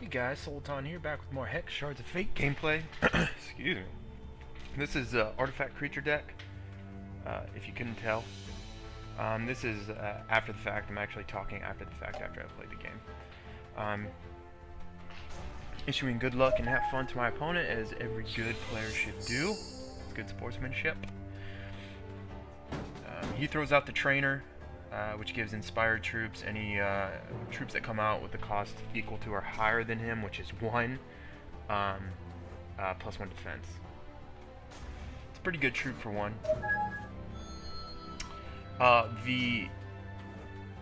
Hey guys, Solitaun here, back with more Hex Shards of Fate gameplay. Excuse me. This is Artifact Creature deck, if you couldn't tell. This is after the fact. I'm actually talking after the fact, after I've played the game. Issuing good luck and have fun to my opponent, as every good player should do. It's good sportsmanship. He throws out the trainer, which gives inspired troops any troops that come out with the cost equal to or higher than him, which is 1, plus 1 defense. It's a pretty good troop for 1. The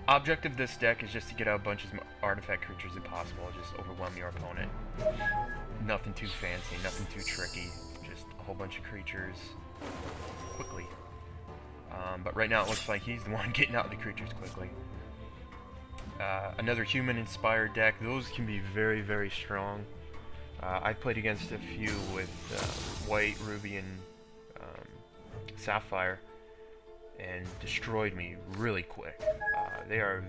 object of this deck is just to get out a bunch of artifact creatures if possible, just overwhelm your opponent. Nothing too fancy, nothing too tricky, just a whole bunch of creatures quickly. But right now it looks like he's the one getting out the creatures quickly. Another human-inspired deck. Those can be very, very strong. I've played against a few with white, ruby, and sapphire, and destroyed me really quick. They are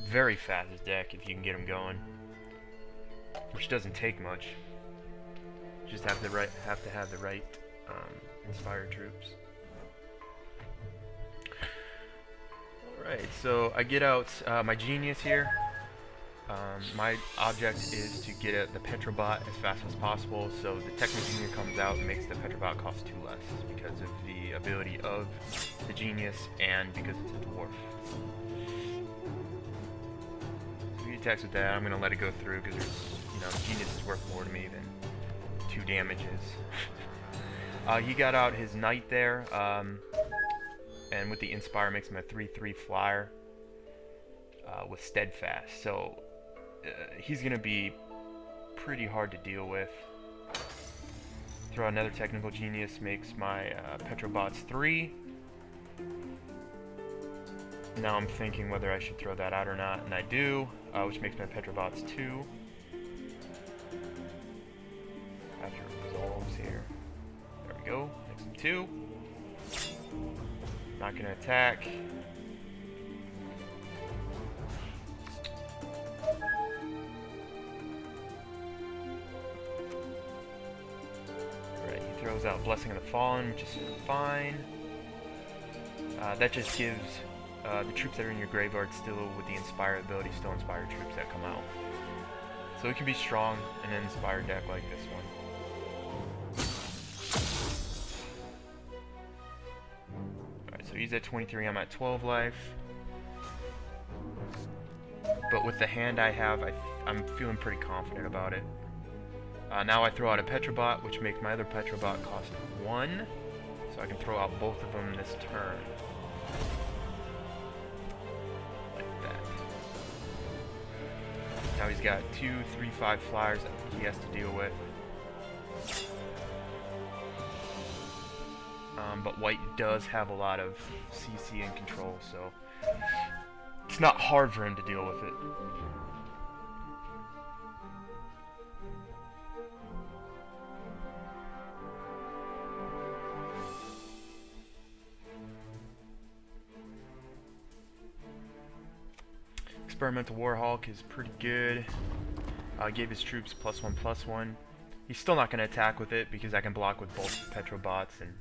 very fast as deck if you can get them going, which doesn't take much. Just have to have the right inspired troops. Alright, so I get out my genius here. My object is to get at the Petrobot as fast as possible, so the Techno-Junior comes out and makes the Petrobot cost 2 less because of the ability of the genius and because it's a dwarf. So he attacks with that. I'm going to let it go through because genius is worth more to me than 2 damages. He got out his knight there. And with the Inspire makes him a 3/3 flyer with Steadfast. So he's going to be pretty hard to deal with. Throw another Technical Genius makes my Petrobots 3. Now I'm thinking whether I should throw that out or not, and I do, which makes my Petrobots 2. After it resolves here. There we go, makes them 2. Not gonna attack. Alright, he throws out Blessing of the Fallen, which is fine. That just gives the troops that are in your graveyard still with the Inspire ability, still inspired troops that come out. So it can be strong in an inspired deck like this one. So he's at 23, I'm at 12 life. But with the hand I have, I'm feeling pretty confident about it. Now I throw out a Petrobot, which makes my other Petrobot cost 1. So I can throw out both of them this turn. Like that. Now he's got 2, 3, 5 flyers that he has to deal with. But white does have a lot of CC and control, so it's not hard for him to deal with it. Experimental Warhawk is pretty good. Gave his troops +1/+1. He's still not going to attack with it because I can block with both Petrobots and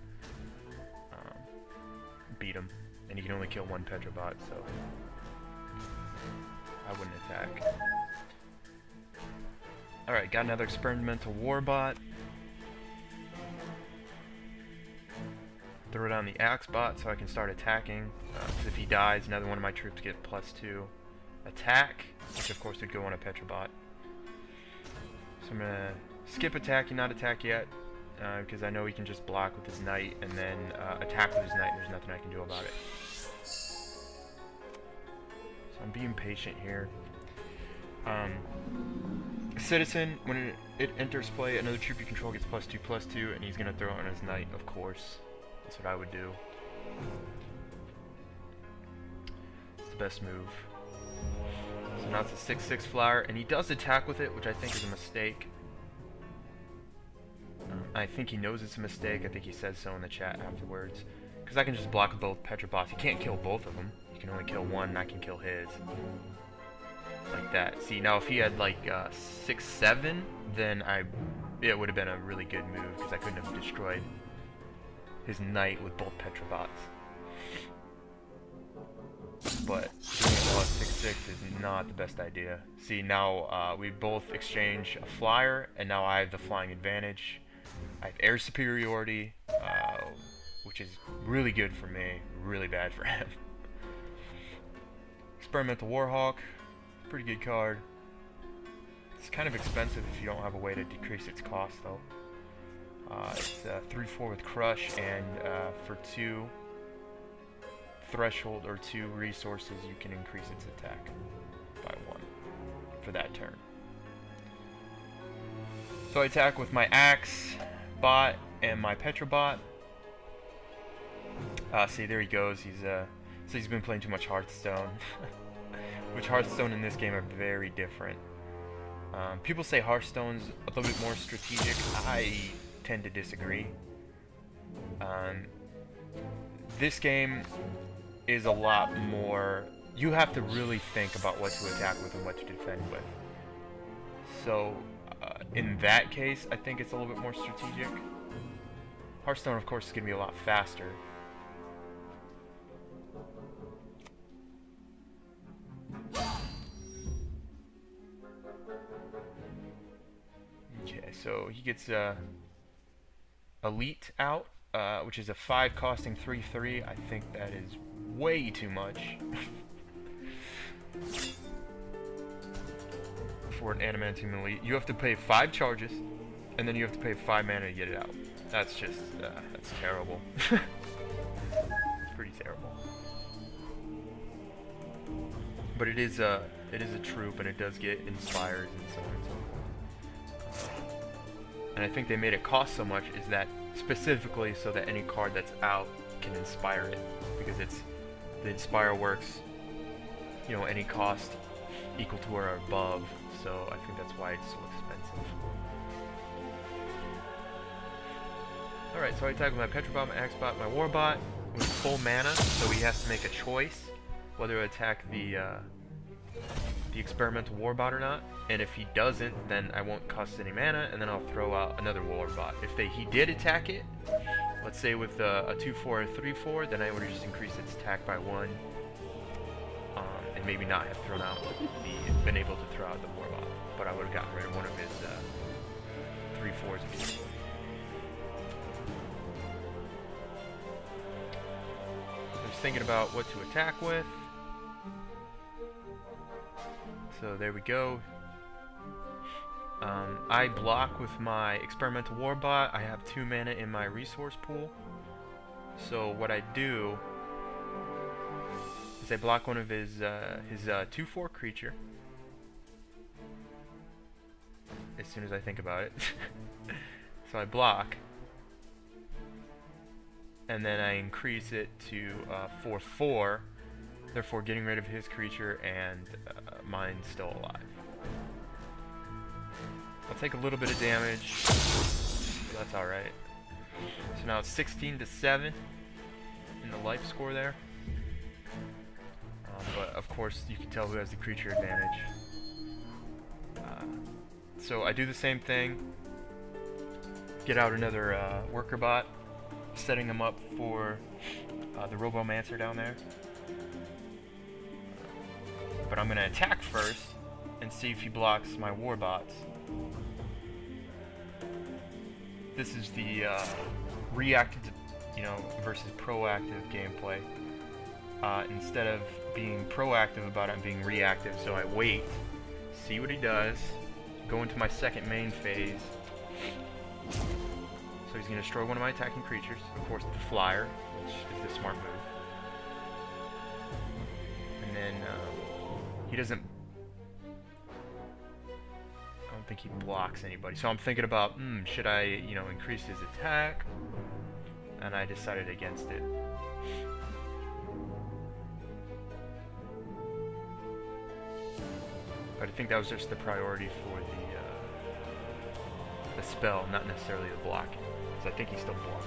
beat him, and he can only kill 1 Petrobot, so I wouldn't attack. Alright, got another Experimental Warbot. Throw down the Axe Bot so I can start attacking, because if he dies, another one of my troops get +2 attack, which of course would go on a Petrobot. So I'm going to skip attacking, not attack yet, because I know he can just block with his knight and then attack with his knight, and there's nothing I can do about it. So I'm being patient here. Citizen, when it enters play, another troop you control gets +2/+2, and he's going to throw it on his knight, of course. That's what I would do. It's the best move. So now it's a 6/6 flyer, and he does attack with it, which I think is a mistake. I think he knows it's a mistake. I think he says so in the chat afterwards. Because I can just block both Petrobots. He can't kill both of them. He can only kill one, and I can kill his. like that. See, now if he had like 6-7, then it would have been a really good move because I couldn't have destroyed his knight with both Petrobots. But doing it while 6-6 is not the best idea. See, now we both exchange a flyer, and now I have the flying advantage. I have air superiority, which is really good for me, really bad for him. Experimental Warhawk, pretty good card. It's kind of expensive if you don't have a way to decrease its cost, though. It's 3-4 with Crush, and for 2 threshold or 2 resources, you can increase its attack by 1 for that turn. So I attack with my Axe bot and my Petrobot. See, there he goes. He's been playing too much Hearthstone, which Hearthstone in this game are very different. People say Hearthstone's a little bit more strategic. I tend to disagree. This game is a lot more. You have to really think about what to attack with and what to defend with. So, in that case, I think it's a little bit more strategic. Hearthstone, of course, is going to be a lot faster. Okay, so he gets Elite out, which is a 5 costing 3/3. I think that is way too much for an Adamantium Elite. You have to pay 5 charges, and then you have to pay 5 mana to get it out. That's just, that's terrible. It's pretty terrible. But it is a troop, and it does get inspired and so on and so forth. And I think they made it cost so much is that specifically so that any card that's out can inspire it, because the inspire works, you know, any cost equal to or above. So I think that's why it's so expensive. Alright, so I attack with my Petrobot, my Axebot, my Warbot with full mana, so he has to make a choice whether to attack the Experimental Warbot or not. And if he doesn't, then I won't cost any mana, and then I'll throw out another Warbot. If he did attack it, let's say with a 2-4 or 3-4, then I would just increase its attack by 1, and maybe not have been able to throw out the Warbot, but I would have gotten rid of one of his 3-4s if he. Thinking about what to attack with. So there we go. I block with my Experimental Warbot. I have 2 mana in my resource pool. So what I do is I block one of his 2/4 creature. As soon as I think about it. So I block. And then I increase it to 4/4, therefore getting rid of his creature and mine's still alive. I'll take a little bit of damage, so that's alright. So now it's 16-7 in the life score there. But of course you can tell who has the creature advantage. So I do the same thing, get out another worker bot, setting him up for the Robomancer down there. But I'm going to attack first and see if he blocks my Warbots. This is the reactive, versus proactive gameplay. Instead of being proactive about it, I'm being reactive. So I wait, see what he does, go into my second main phase. So he's going to destroy one of my attacking creatures, of course the flyer, which is the smart move. And then he doesn't, I don't think he blocks anybody. So I'm thinking about, should I, increase his attack? And I decided against it. But I think that was just the priority for the spell, not necessarily the blocking. I think he still blocks.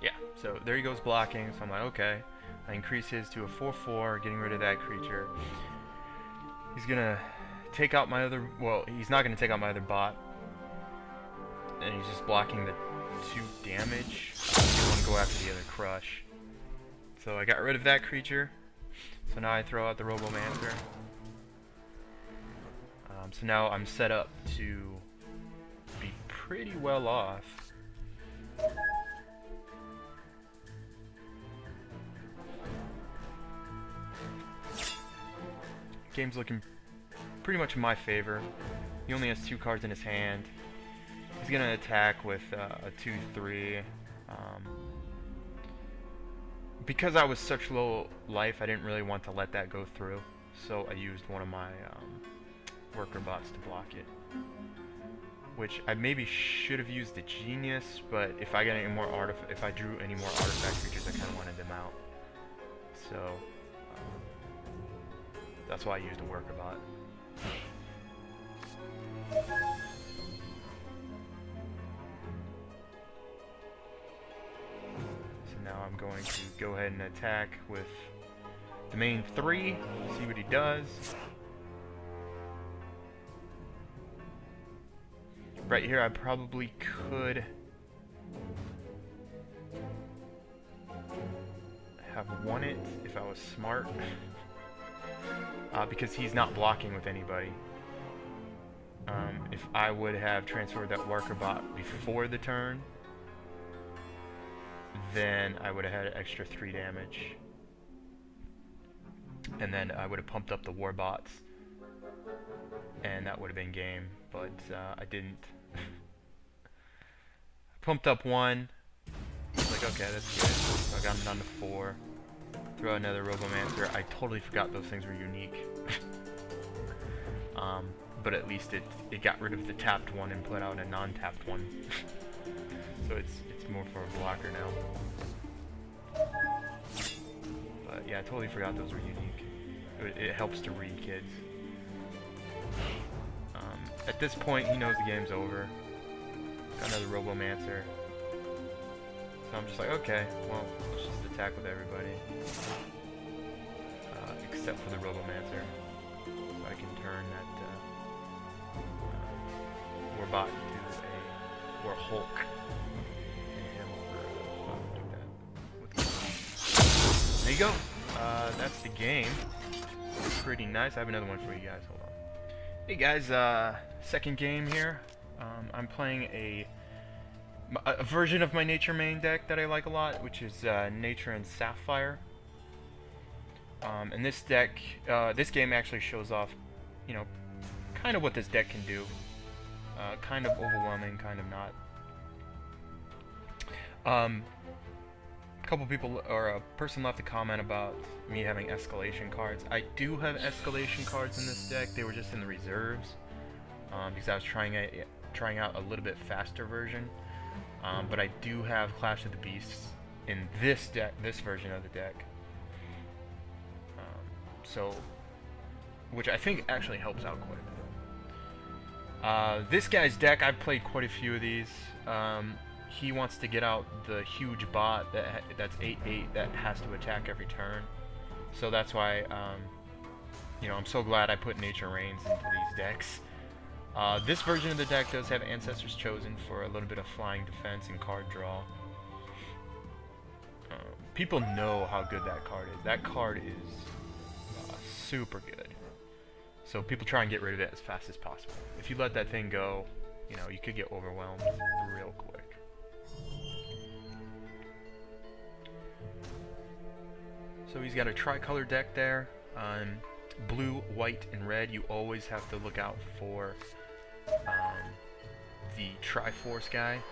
Yeah, so there he goes blocking, so I'm like, okay. I increase his to a 4/4, getting rid of that creature. He's gonna take out my other, well, he's not gonna take out my other bot. And he's just blocking the 2 damage. I want to go after the other crush. So I got rid of that creature. So now I throw out the Robomancer. So now I'm set up to be pretty well off. Game's looking pretty much in my favor. He only has 2 cards in his hand. He's gonna attack with a 2/3. Because I was such low life, I didn't really want to let that go through, so I used one of my worker bots to block it. Which I maybe should have used the Genius, but if I got any more if I drew any more artifact creatures, I kind of wanted them out. So that's why I used a worker bot. Now I'm going to go ahead and attack with the main 3, see what he does. Right here I probably could have won it if I was smart. Because he's not blocking with anybody. If I would have transferred that worker bot before the turn, then I would have had an extra 3 damage. And then I would have pumped up the war bots. And that would have been game. But I didn't. I pumped up 1. I was like, okay, that's good. So I got him down to 4. Throw out another Robomancer. I totally forgot those things were unique. But at least it got rid of the tapped one and put out a non-tapped one. So it's more for a blocker now. But yeah, I totally forgot those were unique. It helps to read kids. At this point, he knows the game's over. Got another Robomancer. So I'm just like, okay, well, let's just attack with everybody. Except for the Robomancer. So I can turn that Warbot into a War Hulk. There you go. That's the game. Pretty nice. I have another one for you guys. Hold on. Hey guys, second game here. I'm playing a version of my Nature main deck that I like a lot, which is Nature and Sapphire. And this deck, this game actually shows off, you know, kind of what this deck can do. Kind of overwhelming, kind of not. A couple people, or a person left a comment about me having escalation cards. I do have escalation cards in this deck. They were just in the reserves because I was trying out a little bit faster version. But I do have Clash of the Beasts in this deck, this version of the deck. So, which I think actually helps out quite a bit. This guy's deck, I've played quite a few of these. He wants to get out the huge bot that's 8/8 that has to attack every turn. So that's why, you know, I'm so glad I put Nature Reigns into these decks. This version of the deck does have Ancestors Chosen for a little bit of flying defense and card draw. People know how good that card is. That card is super good. So people try and get rid of it as fast as possible. If you let that thing go, you know, you could get overwhelmed real quick. So he's got a tricolor deck there. Blue, white, and red. You always have to look out for the Triforce guy,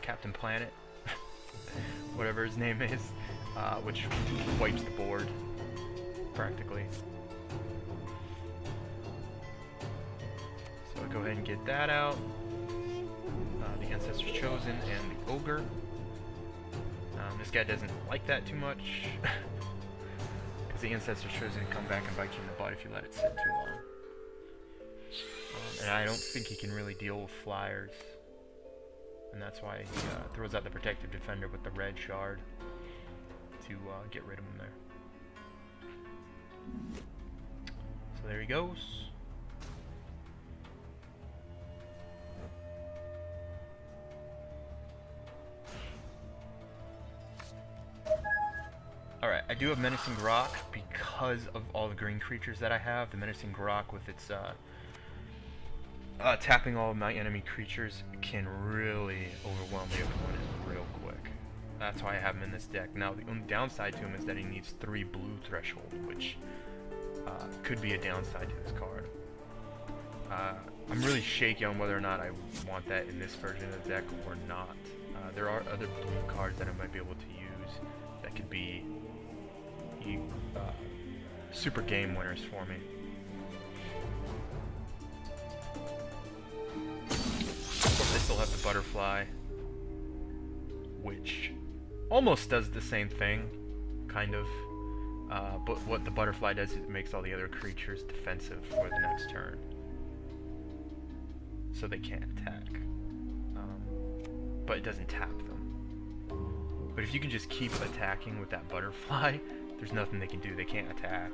Captain Planet, whatever his name is, which wipes the board practically. So I go ahead and get that out. The Ancestors Chosen and the Ogre. This guy doesn't like that too much. Because the Ancestors Chosen come back and bite you in the butt if you let it sit too long. And I don't think he can really deal with flyers. and that's why he throws out the Protective Defender with the red shard to get rid of him there. So there he goes. Alright, I do have Menacing Grok because of all the green creatures that I have. The Menacing Grok with its tapping all of my enemy creatures can really overwhelm the opponent real quick. That's why I have him in this deck. Now, the only downside to him is that he needs 3 blue threshold, which could be a downside to this card. I'm really shaky on whether or not I want that in this version of the deck or not. There are other blue cards that I might be able to use that could be super game winners for me. Of course, I still have the Butterfly, which almost does the same thing, kind of. But what the Butterfly does is it makes all the other creatures defensive for the next turn, so they can't attack. But it doesn't tap them. But if you can just keep attacking with that Butterfly, there's nothing they can do. They can't attack.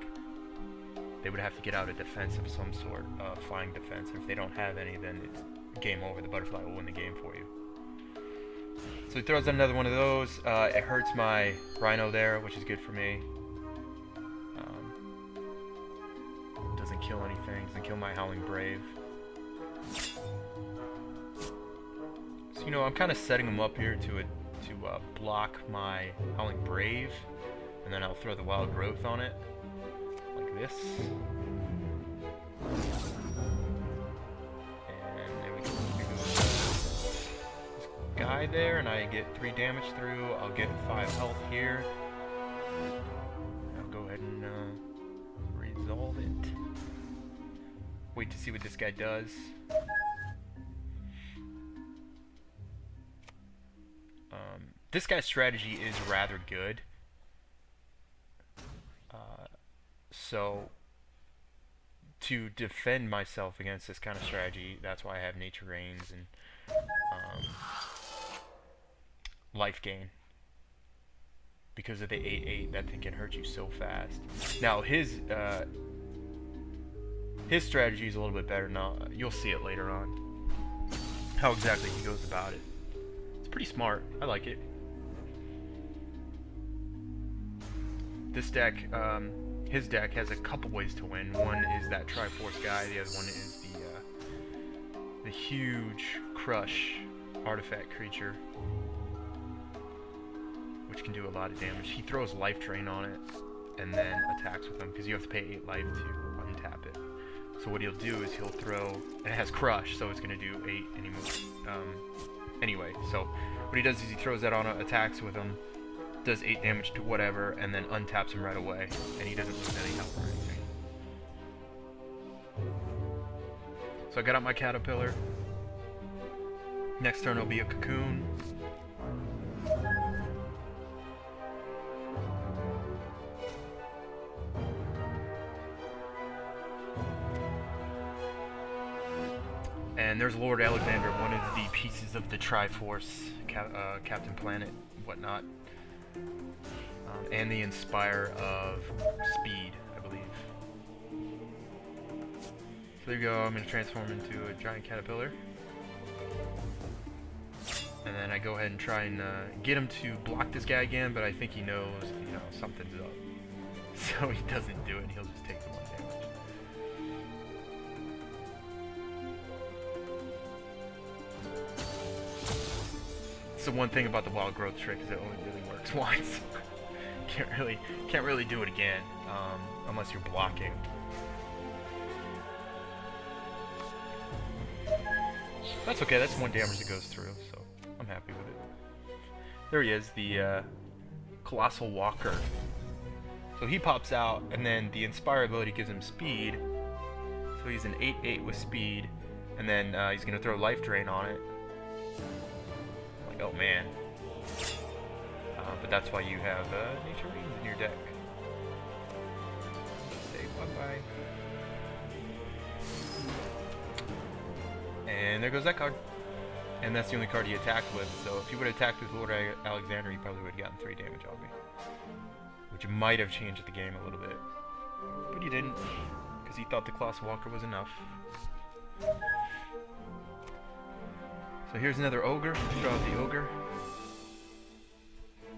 They would have to get out a defense of some sort, flying defense. And if they don't have any, then it's game over. The Butterfly will win the game for you. So he throws out another one of those. It hurts my Rhino there, which is good for me. Doesn't kill anything. Doesn't kill my Howling Brave. So, you know, I'm kind of setting him up here to block my Howling Brave, and then I'll throw the Wild Growth on it, like this. And there we go. Here goes this guy there, and I get 3 damage through. I'll get 5 health here. I'll go ahead and resolve it. Wait to see what this guy does. This guy's strategy is rather good. So, to defend myself against this kind of strategy, that's why I have Nature Reigns and Life Gain. Because of the 8/8, that thing can hurt you so fast. Now, his strategy is a little bit better now. You'll see it later on, how exactly he goes about it. It's pretty smart. I like it. This deck, his deck has a couple ways to win. One is that Triforce guy. The other one is the huge Crush artifact creature, which can do a lot of damage. He throws Life Drain on it and then attacks with them because you have to pay 8 life to untap it. So what he'll do is he'll throw, and it has Crush, so it's going to do 8 anyway. So what he does is he throws that on, attacks with him, does 8 damage to whatever, and then untaps him right away, and he doesn't lose any health or anything. So I got out my Caterpillar. Next turn will be a Cocoon. And there's Lord Alexander, one of the pieces of the Triforce, Captain Planet, whatnot. And the Inspire of Speed, I believe. So there you go, I'm going to transform into a giant caterpillar. And then I go ahead and try and get him to block this guy again, but I think he knows, you know, something's up. So he doesn't do it, and he'll just take the 1 damage. So one thing about the Wild Growth trick is it only really works once. Can't really do it again, unless you're blocking. That's okay, that's 1 damage that goes through, so I'm happy with it. There he is, the Colossal Walker. So he pops out, and then the Inspire ability gives him speed. So he's an 8/8 with speed, and then he's going to throw Life Drain on it. Like, oh man. But that's why you have Nature Reigns in your deck. Say bye-bye. And there goes that card. And that's the only card he attacked with, so if he would have attacked with Lord Alexander, he probably would have gotten 3 damage off me. Which might have changed the game a little bit. But he didn't, because he thought the Colossal Walker was enough. So here's another Ogre. Throw out the Ogre.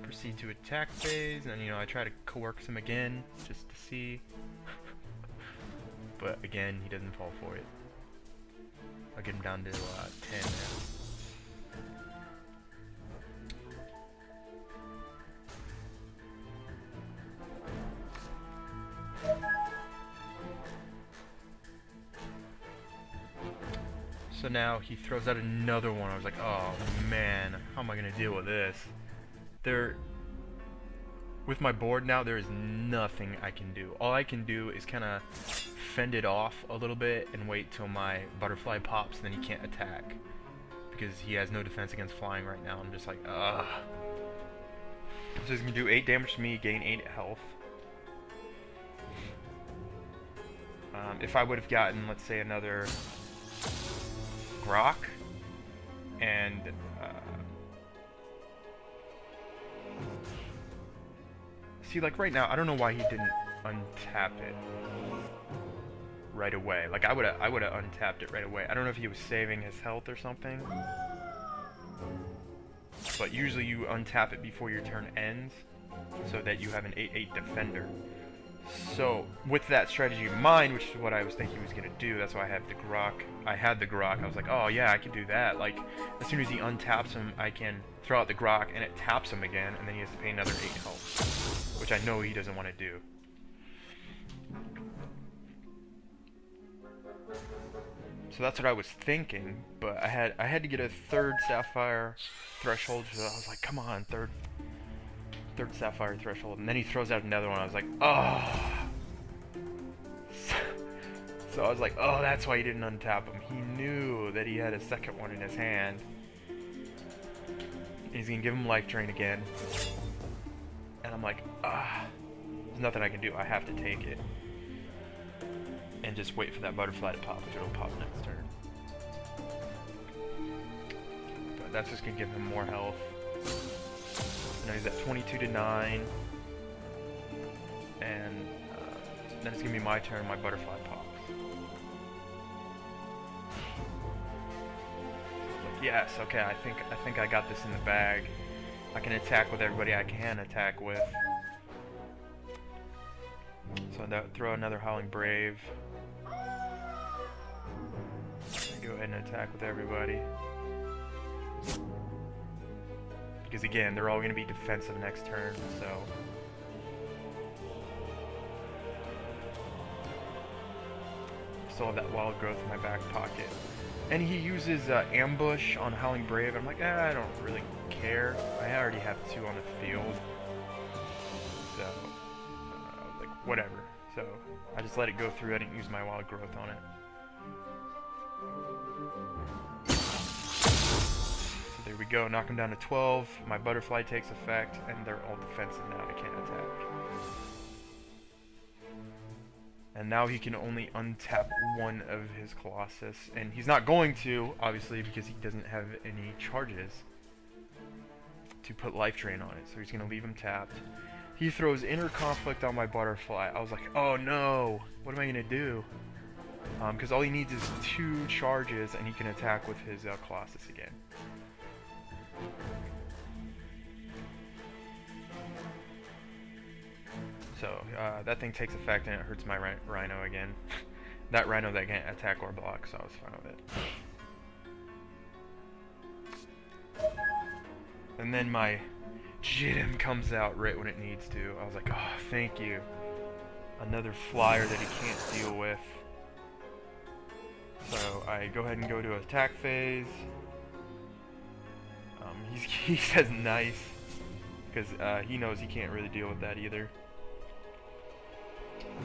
Proceed to attack phase, and then, I try to coerce him again, just to see. But again, he doesn't fall for it. I'll get him down to 10 now. So now he throws out another one. I was like, oh man, how am I gonna deal with this? With my board now, there is nothing I can do. All I can do is kind of fend it off a little bit and wait till my butterfly pops, and then he can't attack. Because he has no defense against flying right now. I'm just like, ugh. So he's gonna do 8 damage to me, gain 8 health. If I would have gotten, let's say, another Grok, and see, like right now, I don't know why he didn't untap it right away. Like I would have untapped it right away. I don't know if he was saving his health or something, but usually you untap it before your turn ends, so that you have an 8/8 defender. So, with that strategy in mind, which is what I was thinking he was going to do, that's why I have the Grok. I had the Grok. I was like, oh yeah, I can do that. Like, as soon as he untaps him, I can throw out the Grok, and it taps him again, and then he has to pay another 8 health, which I know he doesn't want to do. So that's what I was thinking, but I had to get a 3rd Sapphire threshold, so I was like, come on, third Sapphire threshold, and then he throws out another one. I was like, oh. So I was like, oh, that's why he didn't untap him. He knew that he had a second one in his hand. He's gonna give him life drain again, and I'm like, there's nothing I can do. I have to take it and just wait for that butterfly to pop, which it'll pop next turn. But that's just gonna give him more health. Now he's at 22 to 9, and then it's gonna be my turn. My butterfly pops. Like, yes, okay. I think I got this in the bag. I can attack with everybody I can attack with. So throw another Howling Brave. Go ahead and attack with everybody. Because again, they're all going to be defensive next turn, so... Still have that Wild Growth in my back pocket. And he uses Ambush on Howling Brave. I'm like, I don't really care. I already have 2 on the field. So, I was like, whatever. So, I just let it go through. I didn't use my Wild Growth on it. There we go, knock him down to 12, my butterfly takes effect, and they're all defensive now, they can't attack. And now he can only untap one of his Colossus, and he's not going to, obviously, because he doesn't have any charges to put life drain on it, so he's going to leave him tapped. He throws Inner Conflict on my butterfly. I was like, oh no, what am I going to do? Because all he needs is 2 charges, and he can attack with his Colossus again. So, that thing takes effect and it hurts my Rhino again. That Rhino that can't attack or block, so I was fine with it. And then my Jidam comes out right when it needs to. I was like, oh, thank you. Another flyer that he can't deal with. So, I go ahead and go to attack phase. He says nice, because he knows he can't really deal with that either.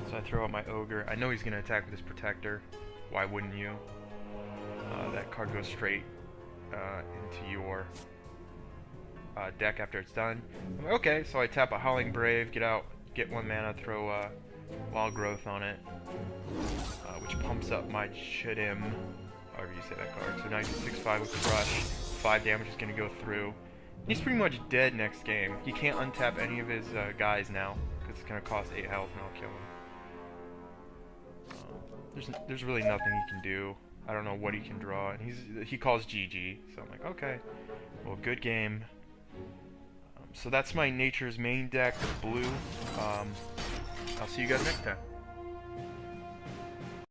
So I throw out my Ogre. I know he's going to attack with his Protector. Why wouldn't you? That card goes straight into your deck after it's done. I'm like, okay, so I tap a Howling Brave, get 1 mana, throw Wild Growth on it, which pumps up my Chidim, however you say that card. So now you can 6/5 with Crush. 5 damage is going to go through. He's pretty much dead next game. He can't untap any of his guys now, because it's going to cost 8 health and I'll kill him. There's really nothing he can do. I don't know what he can draw, and he calls GG, so I'm like, okay, well, good game. So that's my Nature's main deck, blue. I'll see you guys next time.